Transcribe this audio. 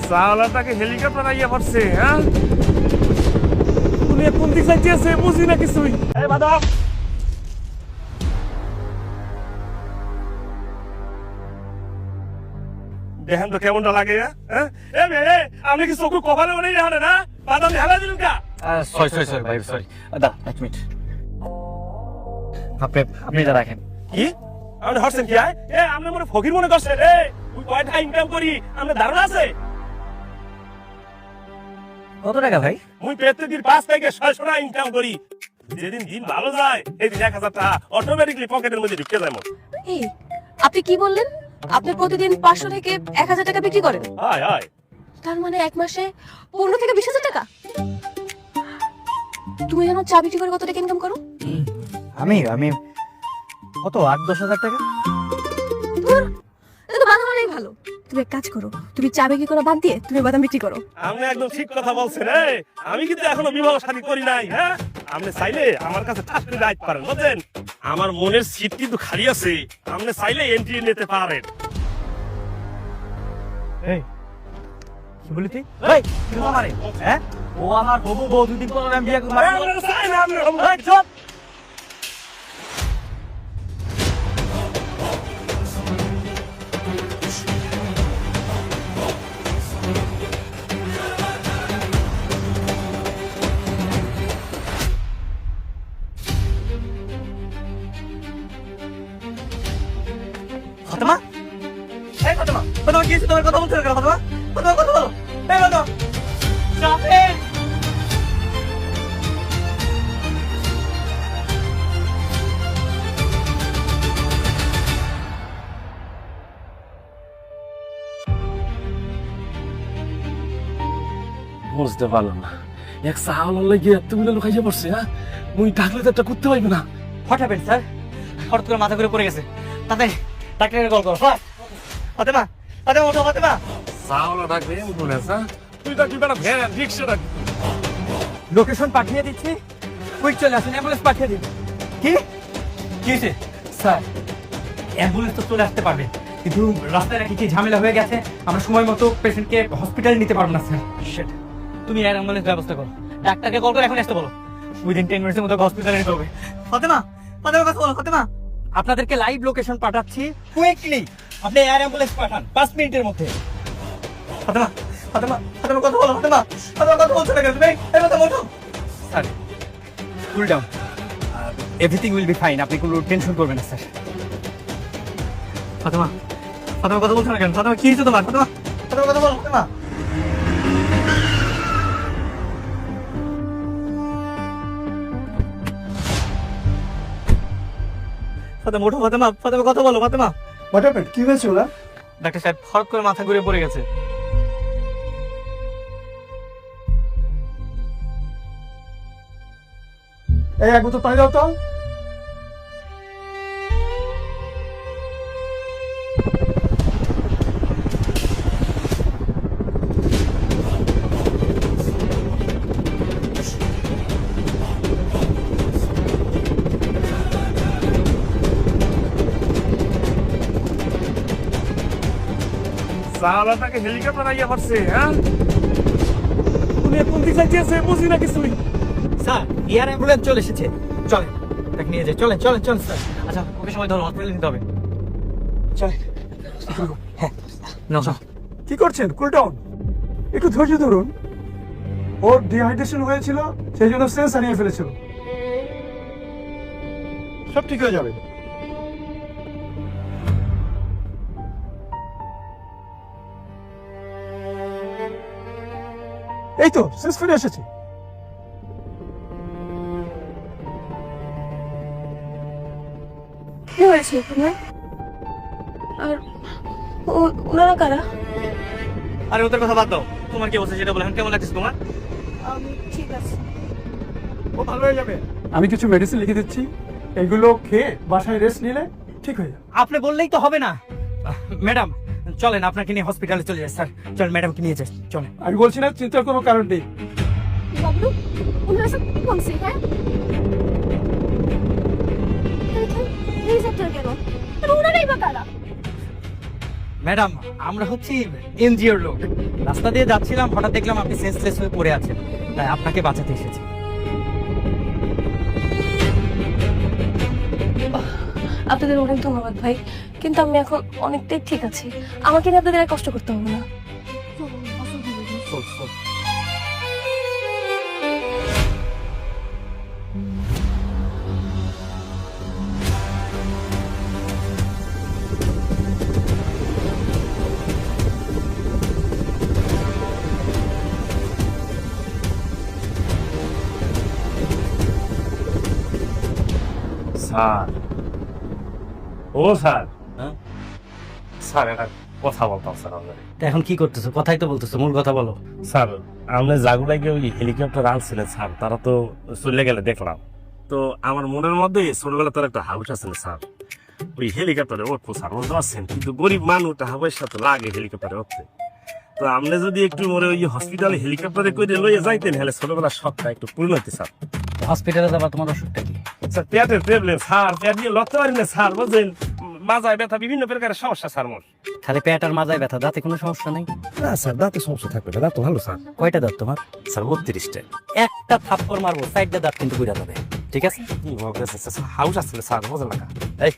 সাওলাটাকে helicopter আইয়া পড়ছে। হ্যাঁ, দুনিয়া কোন দিক যাইতেছে বুঝি না কিছুই। এই বাদাম, দেখেন তো কেমনটা লাগে। হ্যাঁ, আপনি কি চোখ কপালে মনে রাখেন না? বাদাম ঢালা দিলেন কা? সরি ভাই, সরি। দা এক মিনিট, আপনি এটা রাখেন। কি আপনি হচ্ছেন কি? আপনি মনে ফকির মনে করছেন? ওই কয়টা ইনকাম করি আপনার ধারণা আছে? কত টাকা ভাই? মুই প্রত্যেকদিন 5 থেকে 600 টাকা ইনকাম করি। যেদিন দিন ভালো যায় এই দিন 1000 টাকা অটোমেটিক্যালি পকেটের মধ্যে ঢুকে যায়। এই আপনি কি বললেন? আপনি প্রতিদিন 500 থেকে 1000 টাকা বিক্রি করেন? হায় হায়, তার মানে এক মাসে 15 থেকে 20,000 টাকা। তুমি জানো চা বিক্রি করে কত টাকা ইনকাম করো? আমি কত 8-10 হাজার টাকা। এটা তো বাদাম অনেক ভালো। তুমি এক কাজ করো, তুমি চা বিক্রি করা বাদ দিয়ে তুমি বাদাম বিক্রি করো। আপনি একদম ঠিক কথা বলছেন। আমি কিন্তু এখনো বিবাহ শাদী করি নাই। হ্যাঁ, আপনি চাইলে আমার কাছে চাকরি দায়িত্ব পারেন, বুঝলেন? আমার মনের সিট কিন্তু খালি আছে, আপনি চাইলে এন্ট্রি নিতে পারেন। এই কি বলি তুই? এই কি আমারে? হ্যাঁ, ও আমার হবু বউ, দুদিন পর আমি বিয়ে করব। আপনি চাই না, আপনি এই চুপ। ফাতেমা, এই ফাতেমা, ফাতেমা কি হয়েছে? তোমার কথা বলছো না কেন? ফাতেমা, ফাতেমা কথা বলো। এই ফাতেমা, চাপেন। বুঝতে পারলাম না, এক সাহাওয়ালার লাগি এতগুলো লোক আইয়া পড়ছে। হ্যাঁ, মুই ডাকলে তো একটা করতে পারবো না। What happened sir? হঠাৎ করে মাথা ঘুরে পড়ে গেছে। তাতে ডাক্তারের কল করো। ফাতেমা, ফাতেমা ওঠো। ফাতেমা, সাহাওয়ালা ডাকলে বলে তুই ডাকবি না, ভ্যান রিক্সা ডাকবি। লোকেশন পাঠিয়ে দিচ্ছি, কুইক চলে আসুন, অ্যাম্বুলেন্স পাঠিয়ে দিন। কি কি হয়েছে স্যার? অ্যাম্বুলেন্স তো চলে আসতে পারবে, কিন্তু রাস্তায় নাকি কি ঝামেলা হয়ে গেছে, আমরা সময় মতো পেশেন্টকে হসপিটালে নিতে পারবো না স্যার। শিট, তুমি এর অ্যাম্বুলেন্স ব্যবস্থা করো, ডাক্তারকে কল করে এখন আসতে বলো। উইদিন 10 মিনিটের মধ্যে হসপিটালে নিতে হবে। ফাতেমা, ফাতেমা কথা বলো। ফাতেমা, আপনাদেরকে লাইভ লোকেশন পাঠাচ্ছি, কুইকলি আপনি এয়ার অ্যাম্বুলেন্স পাঠান 5 মিনিটের মধ্যে। ফাতেমা, ফাতেমা, ফাতেমা কথা বলো। ফাতেমা, ফাতেমা কথা বলছো না কেন তুমি? এই কথা বলো sir. Cool down, everything will be fine, আপনি কোনো টেনশন করবেন না স্যার। ফাতেমা, ফাতেমা কথা বলছো না কেন? ফাতেমা কি হয়েছে তোমার? ফাতেমা, ফাতেমা কথা বলো। ফাতেমা, ফাতেমা ওঠো। ফাতেমা, ফাতেমা কথা বলো। Fatema, what happened? কি হয়েছে ওরা? ডাক্তার সাহেব হঠাৎ করে মাথা ঘুরে পড়ে গেছে। এই এক বোতল পানি দাও তো। সাওলাটাকে হেলিকপ্টার আইয়া পড়ছে। হ্যাঁ, দুনিয়া কোন দিক যাইতেছে বুঝি না কিছুই। স্যার এয়ার অ্যাম্বুলেন্স চলে এসেছে, চলেন তাকে নিয়ে যাই। চলেন চলেন চলেন স্যার। আচ্ছা ওকে সময় ধরো, হসপিটালে নিতে হবে। চলেন। হ্যাঁ নাও। কি করছেন? কুল ডাউন, একটু ধৈর্য ধরুন। ওর ডিহাইড্রেশন হয়েছিল, সেই জন্য সেন্স হারিয়ে ফেলেছিল। সব ঠিক হয়ে যাবে। এই তো সেন্স ফিরে এসেছে। কি হয়েছে তোমার? আর ওনারা কারা? আরে ওদের কথা বাদ দাও, তোমার কি অবস্থা সেটা বলো। কেমন লাগছে তোমার? ঠিক আছে। ও ভালো হয়ে যাবে। আমি কিছু মেডিসিন লিখে দিচ্ছি, এগুলো খেয়ে বাসায় রেস্ট নিলে ঠিক হয়ে যাবে। আপনি বললেই তো হবে না। ম্যাডাম চলেন, আপনাকে নিয়ে হসপিটালে চলে যাই। স্যার চলেন, ম্যাডামকে নিয়ে যাই, চলেন। আমি বলছি না চিন্তার কোনো কারণ নেই। বাবলু, ওনারা সব কি বলছে? হ্যাঁ, এই সেক্টর কেন? আর ওনারাই বা কারা? ম্যাডাম আমরা হচ্ছি এনজিওর লোক। রাস্তা দিয়ে যাচ্ছিলাম, হঠাৎ দেখলাম আপনি সেন্সলেস হয়ে পড়ে আছেন, তাই আপনাকে বাঁচাতে এসেছি। আপনাদের অনেক ধন্যবাদ ভাই, কিন্তু আমি এখন অনেকটাই ঠিক আছি। আমাকে নিয়ে আপনাদের আর কষ্ট করতে হবে না। স্যার, ও স্যার, হ্যাঁ? স্যার একটা কথা বলতাম স্যার আপনাকে। তা এখন কি করতেছো? কথাই তো বলতেছো, মূল কথা বলো। স্যার, আপনি জাগুলাইকে ওই হেলিকপ্টার আনছিলেন স্যার, তারা তো চলে গেলে দেখলাম। তো আমার মনের মধ্যে ছোটবেলা তার একটা হাউস আছে স্যার, ওই হেলিকপ্টারে উঠবো স্যার, বুঝতে পারছেন? কিন্তু গরিব মানুষ টাকা পয়সা তো লাগে হেলিকপ্টারে উঠতে। তো আপনি যদি একটু মরে ওই হসপিটালে হেলিকপ্টারে করে লইয়ে যাইতেন, হলে ছোটবেলার শখটা একটু পূর্ণ হইতে স্যার। হসপিটালে যাবা, তোমার অসুখটা কি? স্যার পেটের প্রবলেম স্যার, পেট নিয়ে লড়তে পারি না স্যার, বুঝলেন? মাজায় ব্যথা, বিভিন্ন প্রকারের সমস্যা স্যার মোর। খালি পেট আর মাজায় ব্যথা, দাঁতে কোনো সমস্যা নেই? না স্যার, দাঁতে সমস্যা থাকবে না, দাঁত তো ভালো স্যার। কয়টা দাঁত তোমার? স্যার 32টা। একটা থাপ্পড় মারবো, সাইডটা দাঁত কিন্তু বুঝা যাবে, ঠিক আছে? হাউস আসছিল স্যার, মজা লাগা। এই